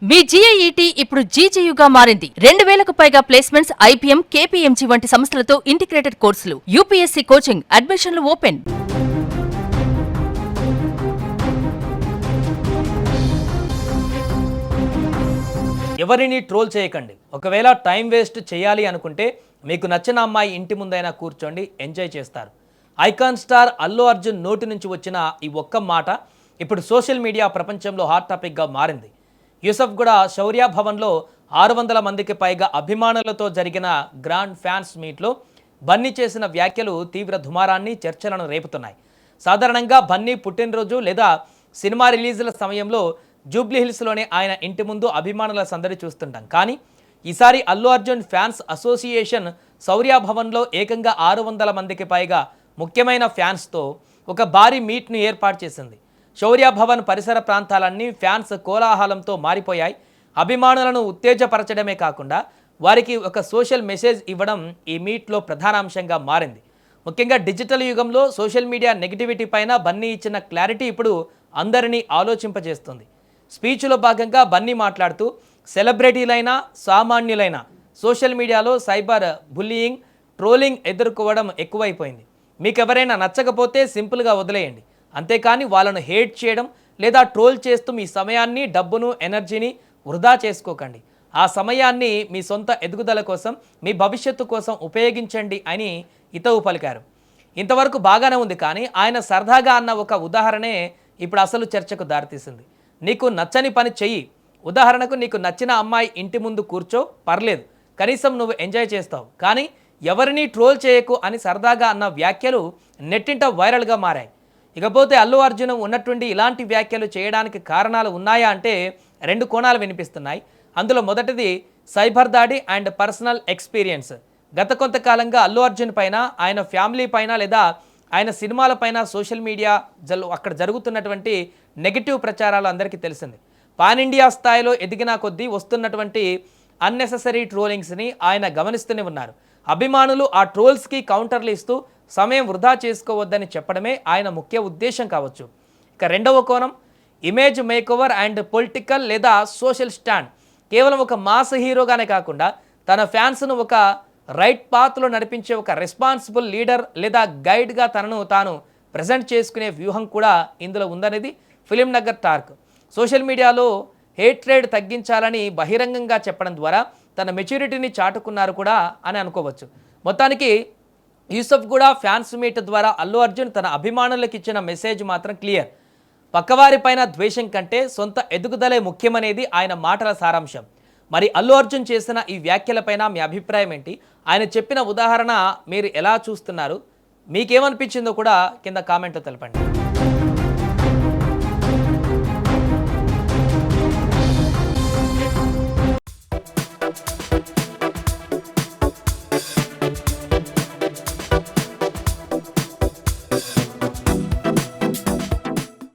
మీ జీఐఈటీ ఇప్పుడు జీజేయుగా మారింది. 2000కు పైగా ప్లేస్మెంట్స్, ఐపీఎం, కేపీఎంజీ వంటి సంస్థలతో ఇంటిగ్రేటెడ్ కోర్సులు. యూపీఎస్సీ కోచింగ్, అడ్మిషన్లు ఓపెన్. ఎవరిని ట్రోల్ చేయకండి. ఒకవేళ టైం వేస్ట్ చేయాలి అనుకుంటే మీకు నచ్చిన అమ్మాయి ఇంటి ముందైనా కూర్చోండి, ఎంజాయ్ చేస్తారు. ఐకాన్ స్టార్ అల్లు అర్జున్ నోటి నుంచి వచ్చిన ఈ ఒక్క మాట ఇప్పుడు సోషల్ మీడియా ప్రపంచంలో హాట్ టాపిక్గా మారింది. యూసఫ్గూడ శౌర్య భవన్లో 600 మందికి పైగా అభిమానులతో జరిగిన గ్రాండ్ ఫ్యాన్స్ మీట్లో బన్నీ చేసిన వ్యాఖ్యలు తీవ్ర దుమారాన్ని, చర్చలను రేపుతున్నాయి. సాధారణంగా బన్నీ పుట్టినరోజు లేదా సినిమా రిలీజుల సమయంలో జూబ్లీహిల్స్లోనే ఆయన ఇంటి ముందు అభిమానుల సందడి చూస్తుంటాం. కానీ ఈసారి అల్లు అర్జున్ ఫ్యాన్స్ అసోసియేషన్ శౌర్య భవన్లో ఏకంగా 600 మందికి పైగా ముఖ్యమైన ఫ్యాన్స్తో ఒక భారీ మీట్ను ఏర్పాటు చేసింది. శౌర్య భవన్ పరిసర ప్రాంతాలన్నీ ఫ్యాన్స్ కోలాహలంతో మారిపోయాయి. అభిమానులను ఉత్తేజపరచడమే కాకుండా వారికి ఒక సోషల్ మెసేజ్ ఇవ్వడం ఈ మీట్లో ప్రధాన అంశంగా మారింది. ముఖ్యంగా డిజిటల్ యుగంలో సోషల్ మీడియా నెగిటివిటీ పైన బన్నీ ఇచ్చిన క్లారిటీ ఇప్పుడు అందరినీ ఆలోచింపజేస్తుంది. స్పీచ్లో భాగంగా బన్నీ మాట్లాడుతూ సెలబ్రిటీలైనా సామాన్యులైనా సోషల్ మీడియాలో సైబర్ బుల్లీయింగ్, ట్రోలింగ్ ఎదుర్కోవడం ఎక్కువైపోయింది. మీకు ఎవరైనా నచ్చకపోతే సింపుల్గా వదిలేయండి, అంతేకాని వాళ్ళను హేట్ చేయడం లేదా ట్రోల్ చేస్తూ మీ సమయాన్ని, డబ్బును, ఎనర్జీని వృధా చేసుకోకండి. ఆ సమయాన్ని మీ సొంత ఎదుగుదల కోసం, మీ భవిష్యత్తు కోసం ఉపయోగించండి అని హితవు పలికారు. ఇంతవరకు బాగానే ఉంది, కానీ ఆయన సరదాగా అన్న ఒక ఉదాహరణే ఇప్పుడు అసలు చర్చకు దారితీసింది. నీకు నచ్చని పని చెయ్యి, ఉదాహరణకు నీకు నచ్చిన అమ్మాయి ఇంటి ముందు కూర్చో, పర్లేదు, కనీసం నువ్వు ఎంజాయ్ చేస్తావు, కానీ ఎవరిని ట్రోల్ చేయకు అని సరదాగా అన్న వ్యాఖ్యలు నెట్టింట వైరల్గా మారాయి. ఇకపోతే అల్లు అర్జున్ ఉన్నట్టుండి ఇలాంటి వ్యాఖ్యలు చేయడానికి కారణాలు ఉన్నాయా అంటే 2 కోణాలు వినిపిస్తున్నాయి. అందులో మొదటిది సైబర్ దాడి అండ్ పర్సనల్ ఎక్స్పీరియన్స్. గత కొంతకాలంగా అల్లు అర్జున్ పైన, ఆయన ఫ్యామిలీ పైన లేదా ఆయన సినిమాల పైన సోషల్ మీడియా అక్కడ జరుగుతున్నటువంటి నెగిటివ్ ప్రచారాలు అందరికీ తెలిసింది. పాన్ ఇండియా స్థాయిలో ఎదిగిన కొద్దీ వస్తున్నటువంటి అన్నెసెసరీ ట్రోలింగ్స్ని ఆయన గమనిస్తూనే ఉన్నారు. అభిమానులు ఆ ట్రోల్స్కి కౌంటర్లు ఇస్తూ సమయం వృధా చేసుకోవద్దని చెప్పడమే ఆయన ముఖ్య ఉద్దేశం కావచ్చు. ఇక రెండవ కోణం ఇమేజ్ మేకోవర్ అండ్ పొలిటికల్ లేదా సోషల్ స్టాండ్. కేవలం ఒక మాస్ హీరోగానే కాకుండా తన ఫ్యాన్స్ను ఒక రైట్ పాత్లో నడిపించే ఒక రెస్పాన్సిబుల్ లీడర్ లేదా గైడ్గా తనను తాను ప్రజెంట్ చేసుకునే వ్యూహం కూడా ఇందులో ఉందనేది ఫిలిం నగర్ టార్క్. సోషల్ మీడియాలో హేట్రేడ్ తగ్గించాలని బహిరంగంగా చెప్పడం ద్వారా తన మెచ్యూరిటీని చాటుకున్నారు కూడా అని అనుకోవచ్చు. మొత్తానికి యూసఫ్గూడ ఫ్యాన్స్ మీట్ ద్వారా అల్లు అర్జున్ తన అభిమానులకు ఇచ్చిన మెసేజ్ మాత్రం క్లియర్. పక్కవారిపైన ద్వేషం కంటే సొంత ఎదుగుదలే ముఖ్యమనేది ఆయన మాటల సారాంశం. మరి అల్లు అర్జున్ చేసిన ఈ వ్యాఖ్యలపైన మీ అభిప్రాయం ఏంటి? ఆయన చెప్పిన ఉదాహరణ మీరు ఎలా చూస్తున్నారు? మీకేమనిపించిందో కూడా కింద కామెంట్లో తెలపండి.